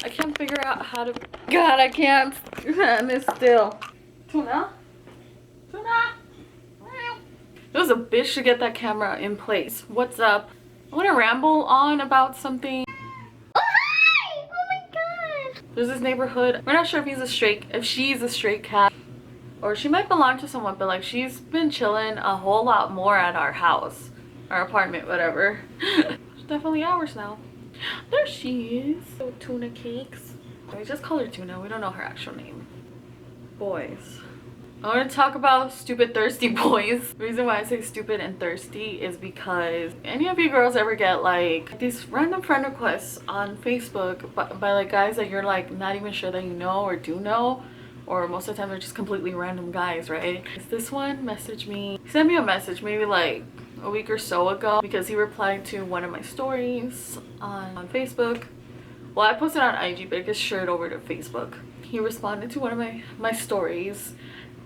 I can't figure out how to. God, I can't stand this still. Tuna? Tuna? It was a bitch to get that camera in place. What's up? I want to ramble on about something. Oh, hi! Oh my god! There's this neighborhood. We're not sure if she's a stray cat. Or she might belong to someone, but like she's been chilling a whole lot more at our house. Our apartment, whatever. It's definitely ours now. There she is. So Tuna Cakes. We just call her Tuna. We don't know her actual name. Boys. I want to talk about stupid thirsty boys. The reason why I say stupid and thirsty is because any of you girls ever get like these random friend requests on Facebook by like guys that you're like not even sure that you know or do know, or most of the time they're just completely random guys, right? This one messaged me, he sent me a message maybe like a week or so ago because he replied to one of my stories on Facebook. Well, I posted on IG, but it gets shared over to Facebook. He responded to one of my stories,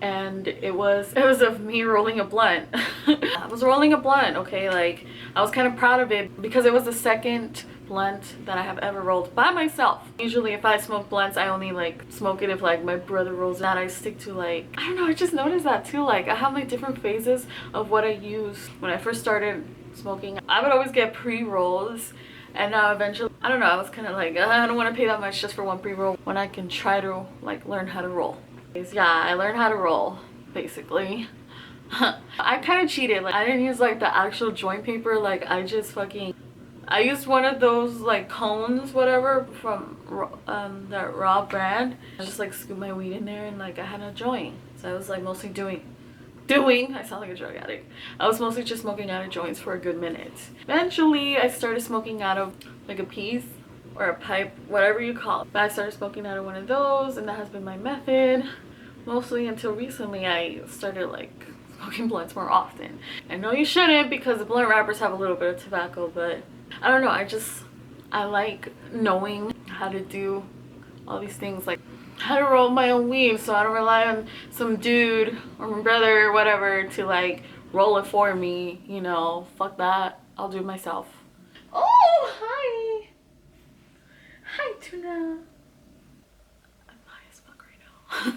and it was of me rolling a blunt. I was rolling a blunt, okay? Like, I was kind of proud of it because it was the second blunt that I have ever rolled by myself. Usually if I smoke blunts, I only like smoke it if like my brother rolls that. I stick to like, I don't know, I just noticed that too. Like I have like different phases of what I use. When I first started smoking, I would always get pre-rolls, and now eventually, I don't know, I was kind of like, I don't want to pay that much just for one pre-roll when I can try to like learn how to roll. Yeah, I learned how to roll basically. I kind of cheated. Like I didn't use like the actual joint paper. Like I used one of those like cones, whatever, from that Raw brand. I just like scooped my weed in there, and like I had a joint. So I was like mostly doing, I sound like a drug addict. I was mostly just smoking out of joints for a good minute. Eventually I started smoking out of like a piece or a pipe, whatever you call it. But I started smoking out of one of those, and that has been my method. Mostly until recently I started like smoking blunts more often. I know you shouldn't because the blunt wrappers have a little bit of tobacco, but I don't know, I like knowing how to do all these things, like how to roll my own weed, so I don't rely on some dude or my brother or whatever to like roll it for me, you know. Fuck that, I'll do it myself. Oh, hi. Hi, Tuna. I'm high as fuck right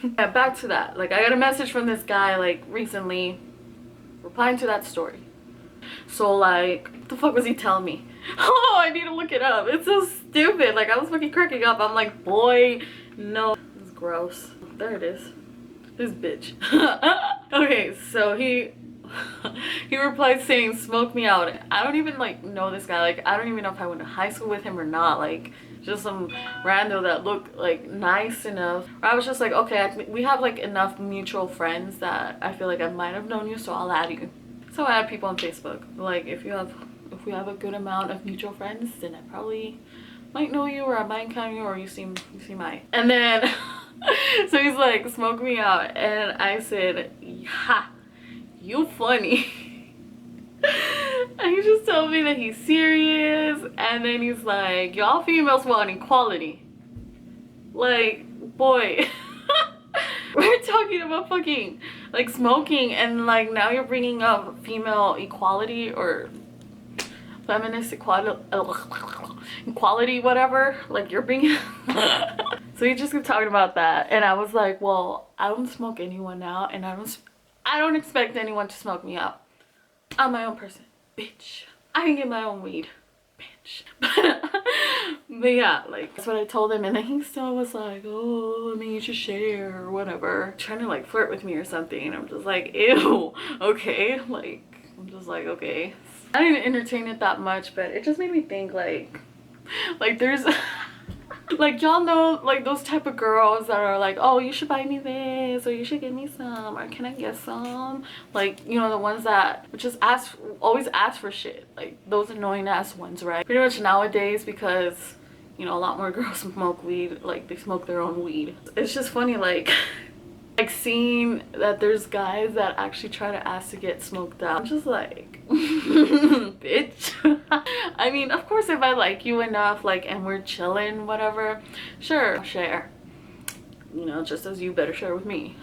now. Yeah, back to that. Like I got a message from this guy like recently replying to that story. So like, what the fuck was he telling me? Oh, I need to look it up. It's so stupid. Like I was fucking cracking up. I'm like, boy, no. It's gross. There it is. This bitch. Okay, so he replied saying, smoke me out. I don't even like know this guy. Like I don't even know if I went to high school with him or not. Like just some rando that looked like nice enough. I was just like, okay, we have like enough mutual friends that I feel like I might have known you, so I'll add you. So I add people on Facebook. Like if we have a good amount of mutual friends, then I probably might know you, or I might encounter you, or you seem my. And then so he's like, smoke me out, and I said, ha, you funny. And he just told me that he's serious, and then he's like, y'all females want equality. Like, boy. We're talking about fucking like smoking, and like now you're bringing up female equality or feminist equality, whatever. Like you're bringing so you just keep talking about that, and I was like, well, I don't smoke anyone out, and I don't expect anyone to smoke me out. I'm my own person, bitch. I can get my own weed, bitch. But yeah, like that's what I told him, and then he still was like, oh, I mean, you should share or whatever, trying to like flirt with me or something. And I'm just like, ew, okay. Like I'm just like, okay. I didn't entertain it that much, but it just made me think like there's like, y'all know, like those type of girls that are like, oh, you should buy me this, or you should give me some, or can I get some? Like, you know, the ones that just always ask for shit. Like those annoying ass ones, right? Pretty much nowadays, because you know, a lot more girls smoke weed, like they smoke their own weed. It's just funny, like like seeing that there's guys that actually try to ask to get smoked out. I'm just like, bitch. I mean, of course, if I like you enough, like, and we're chilling, whatever, sure, I'll share. You know, just as you better share with me.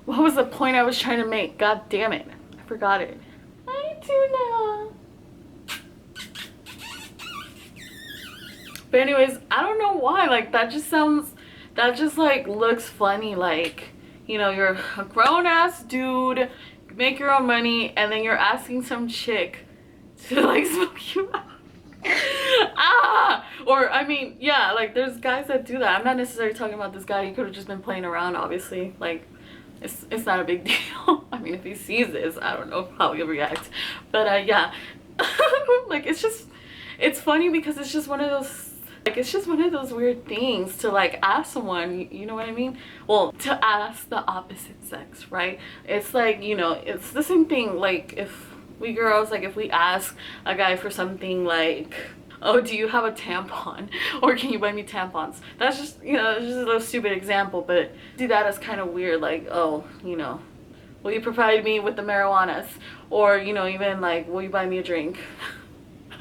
What was the point I was trying to make? God damn it, I forgot it. Hi, Tuna. But anyways, I don't know why, like that just like looks funny. Like, you know, you're a grown-ass dude, you make your own money, and then you're asking some chick to like smoke you out. Ah, or I mean, yeah, like there's guys that do that. I'm not necessarily talking about this guy. He could have just been playing around, obviously. Like, it's not a big deal. I mean, if he sees this, I don't know how he'll react. But yeah. Like, it's funny because it's just one of those, like, it's just one of those weird things to like ask someone, you know what I mean? Well, to ask the opposite sex, right? It's like, you know, it's the same thing. Like, if we girls, like, if we ask a guy for something like, oh, do you have a tampon, or can you buy me tampons? That's just, you know, it's just a little stupid example, but see that as kind of weird. Like, oh, you know, will you provide me with the marijuanas? Or, you know, even like, will you buy me a drink?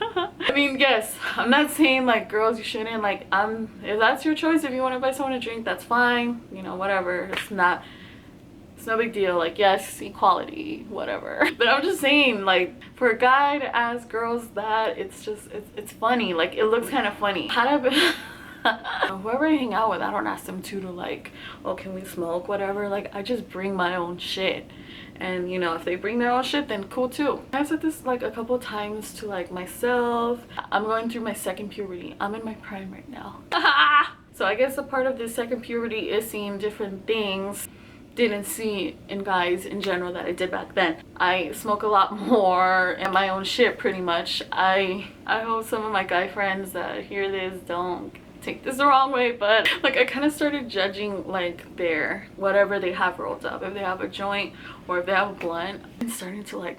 I mean, yes, I'm not saying like girls you shouldn't, like, if that's your choice, if you want to buy someone a drink, that's fine, you know, whatever. It's no big deal. Like, yes, equality, whatever. But I'm just saying, like, for a guy to ask girls that, it's just, it's funny. Like, it looks kind of funny. Kind of whoever I hang out with, I don't ask them to like, oh, can we smoke, whatever. Like, I just bring my own shit. And, you know, if they bring their own shit, then cool too. I've said this like a couple times to like myself. I'm going through my second puberty. I'm in my prime right now. So I guess a part of this second puberty is seeing different things didn't see in guys in general that I did back then. I smoke a lot more and my own shit pretty much. I hope some of my guy friends that hear this don't take this the wrong way, but like I kind of started judging like their whatever they have rolled up. If they have a joint or if they have a blunt, I'm starting to like,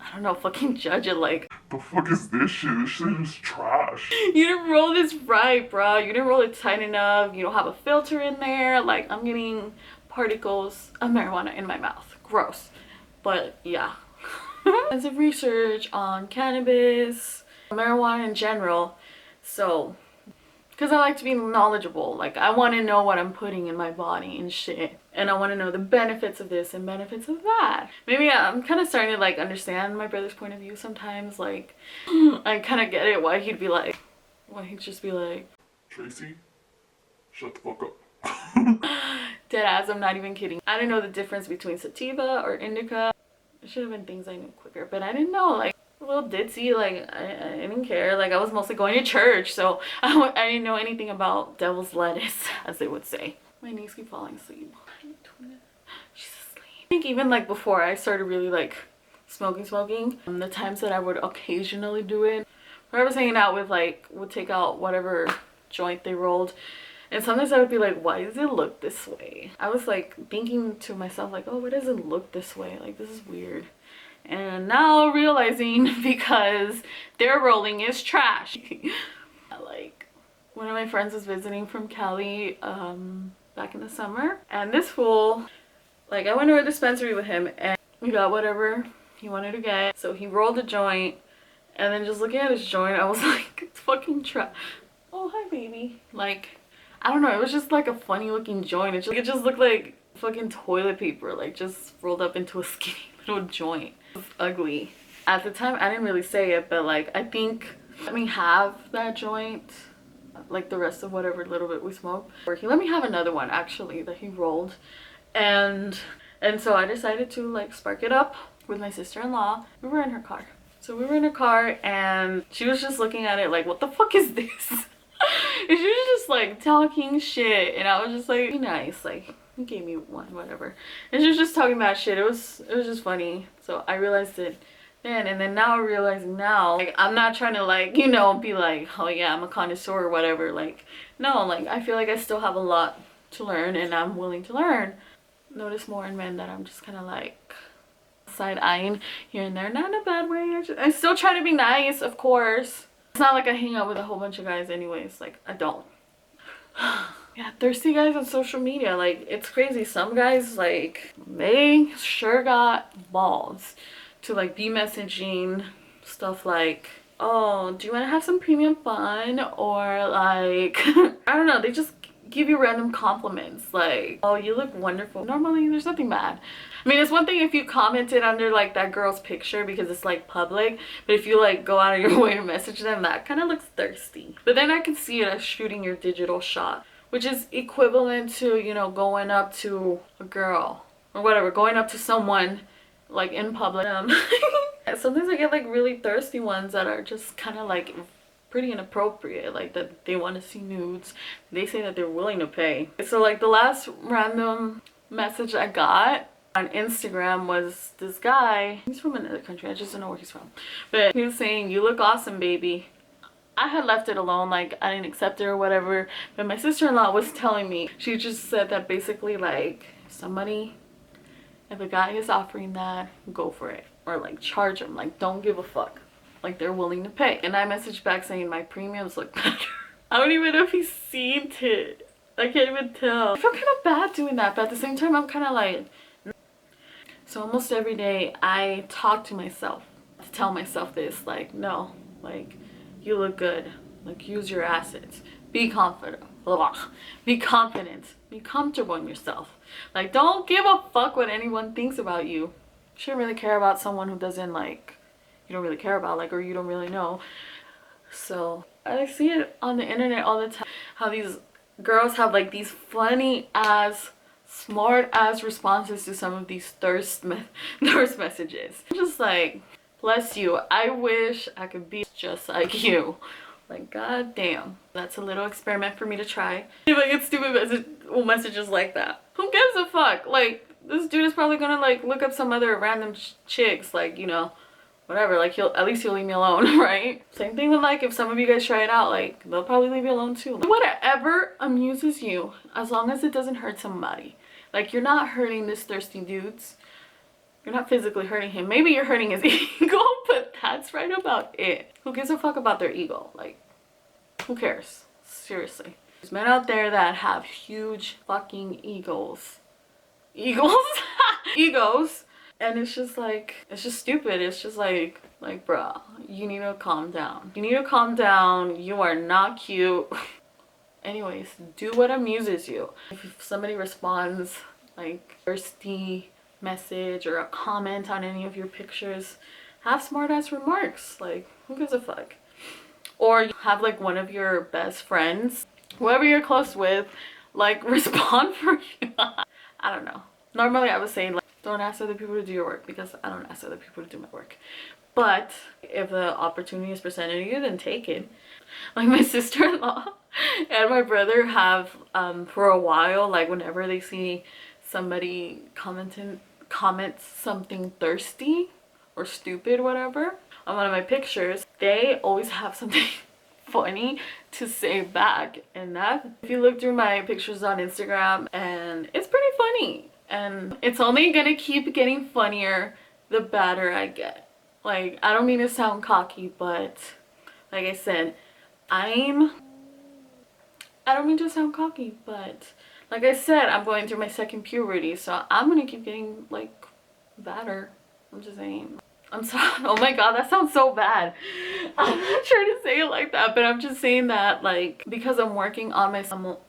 I don't know, fucking judge it. Like, the fuck is this shit? This shit is trash. you didn't roll this right, bro. You didn't roll it tight enough. You don't have a filter in there. Like, I'm getting particles of marijuana in my mouth. Gross. But yeah. As of research on cannabis, marijuana in general. So, because I like to be knowledgeable. Like, I want to know what I'm putting in my body and shit. And I want to know the benefits of this and benefits of that. Maybe I'm kind of starting to like understand my brother's point of view sometimes. Like, I kind of get it why he'd just be like, Tracy, shut the fuck up. deadass, I'm not even kidding. I didn't know the difference between sativa or indica. It should have been things I knew quicker, but I didn't know. Like, a little ditzy, like, I didn't care. Like, I was mostly going to church, so I didn't know anything about devil's lettuce, as they would say. My niece keep falling asleep. She's asleep. I think even like before I started really like smoking, the times that I would occasionally do it, when I was hanging out with, like, would take out whatever joint they rolled, and sometimes I would be like, why does it look this way? I was like thinking to myself like, oh, why does it look this way? Like, this is weird. And now realizing because their rolling is trash. Like, one of my friends was visiting from Cali back in the summer, and this fool, like, I went to a dispensary with him and we got whatever he wanted to get. So he rolled a joint, and then just looking at his joint, I was like, it's fucking trash. Oh, hi baby. Like, I don't know, it was just like a funny looking joint. It just looked like fucking toilet paper, like just rolled up into a skinny little joint. It was ugly. At the time, I didn't really say it, but like, I think let me have that joint, like the rest of whatever little bit we smoked. Or he let me have another one actually that he rolled. And so I decided to like spark it up with my sister-in-law. We were in her car. So we were in her car and she was just looking at it like, what the fuck is this? And she was just like talking shit, and I was just like, be nice, like, you gave me one, whatever. And she was just talking that shit. It was just funny. So I realized it then, and then now I realize now, like, I'm not trying to like, you know, be like, oh yeah, I'm a connoisseur or whatever. Like, no, like, I feel like I still have a lot to learn, and I'm willing to learn. Notice more in men that I'm just kind of like side-eyeing here and there, not in a bad way. I still try to be nice, of course. It's not like I hang out with a whole bunch of guys anyways, like, I don't. Yeah, thirsty guys on social media, like, it's crazy. Some guys, like, they sure got balls to like be messaging stuff like, oh, do you want to have some premium fun, or like I don't know, they just give you random compliments like, oh, you look wonderful. Normally there's nothing bad. I mean, it's one thing if you commented under like that girl's picture because it's like public, but if you like go out of your way to message them, that kind of looks thirsty. But then I can see it as shooting your digital shot, which is equivalent to, you know, going up to a girl or whatever, going up to someone like in public. Sometimes I get like really thirsty ones that are just kind of like pretty inappropriate, like that they want to see nudes. They say that they're willing to pay. So like the last random message I got on Instagram was this guy. He's from another country, I just don't know where he's from, but he was saying, you look awesome, baby. I had left it alone, like I didn't accept it or whatever, but my sister-in-law was telling me, she just said that basically like if a guy is offering that, go for it, or like charge him, like don't give a fuck, like they're willing to pay. And I messaged back saying my premiums look better. I don't even know if he's seen it. I can't even tell. I feel kind of bad doing that, but at the same time I'm kind of like, so almost every day I talk to myself to tell myself this, like, no, like you look good, like use your assets, be confident, be confident, be comfortable in yourself, like don't give a fuck what anyone thinks about you. You shouldn't really care about someone who doesn't like, you don't really care about, like, or you don't really know. So I see it on the internet all the time, how these girls have like these funny ass, smart ass responses to some of these thirst messages. I'm just like, bless you, I wish I could be just like you. Like, god damn. That's a little experiment for me to try. If I get stupid messages like that, who gives a fuck? Like, this dude is probably gonna like look up some other random chicks, like, you know, whatever, like at least he'll leave me alone, right? Same thing with like if some of you guys try it out, like they'll probably leave you alone too. Whatever amuses you, as long as it doesn't hurt somebody. Like, you're not hurting this thirsty dude's, you're not physically hurting him. Maybe you're hurting his ego, but that's right about it. Who gives a fuck about their ego? Like, who cares? Seriously. There's men out there that have huge fucking egos. Egos. And it's just like, it's just stupid. It's just like bruh, you need to calm down. You need to calm down. You are not cute. Anyways, do what amuses you. If somebody responds like thirsty message or a comment on any of your pictures, have smart ass remarks. Like, who gives a fuck? Or have like one of your best friends, whoever you're close with, like respond for you. I don't know. Normally I would say like, don't ask other people to do your work, because I don't ask other people to do my work. But if the opportunity is presented to you, then take it. Like my sister-in-law and my brother have for a while, like whenever they see somebody comments something thirsty or stupid, whatever, on one of my pictures, they always have something funny to say back. And that, if you look through my pictures on Instagram, and it's pretty funny, and it's only gonna keep getting funnier the badder I get. Like, I don't mean to sound cocky, but like I said, I don't mean to sound cocky, but like I said, I'm going through my second puberty, so I'm gonna keep getting like badder. I'm just saying. I'm sorry. Oh my god, that sounds so bad. I'm not trying to say it like that, but I'm just saying that, like, because I'm working on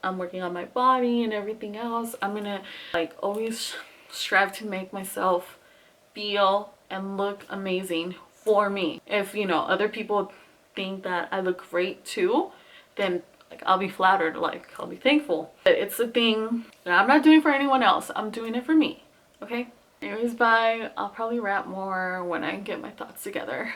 I'm working on my body and everything else, I'm gonna like always strive to make myself feel and look amazing for me. If, you know, other people think that I look great too, then like I'll be flattered, like I'll be thankful. But it's a thing that I'm not doing for anyone else. I'm doing it for me. Okay? Anyways, bye. I'll probably rap more when I get my thoughts together.